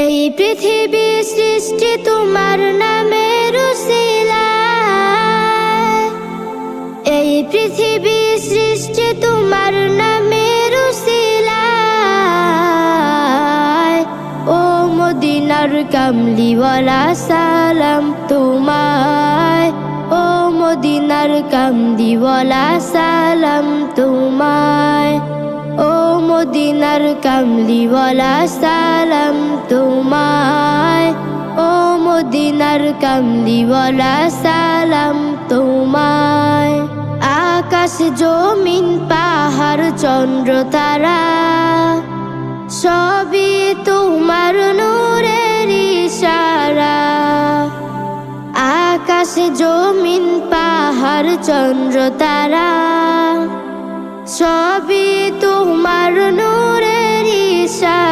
এই পৃথিবী সৃষ্টি তোমার নামের উসিলায়, এই পৃথিবী সৃষ্টি তোমার নামের উসিলায়। ও মদিনার কামলিওয়ালা সালাম তোমায়, ও মদিনার কামলিওয়ালা সালাম তোমায়, ও মদিনার কামলিওয়ালা সালাম তোমায়, ও মদিনার কামলিওয়ালা সালাম তোমায়। আকাশ জমিন পাহাড় চন্দ্র তারা সবই তোমার নূরের ইশারা। আকাশ জমিন পাহাড় চন্দ্র তারা সবই তোমার নূরের ইশারা।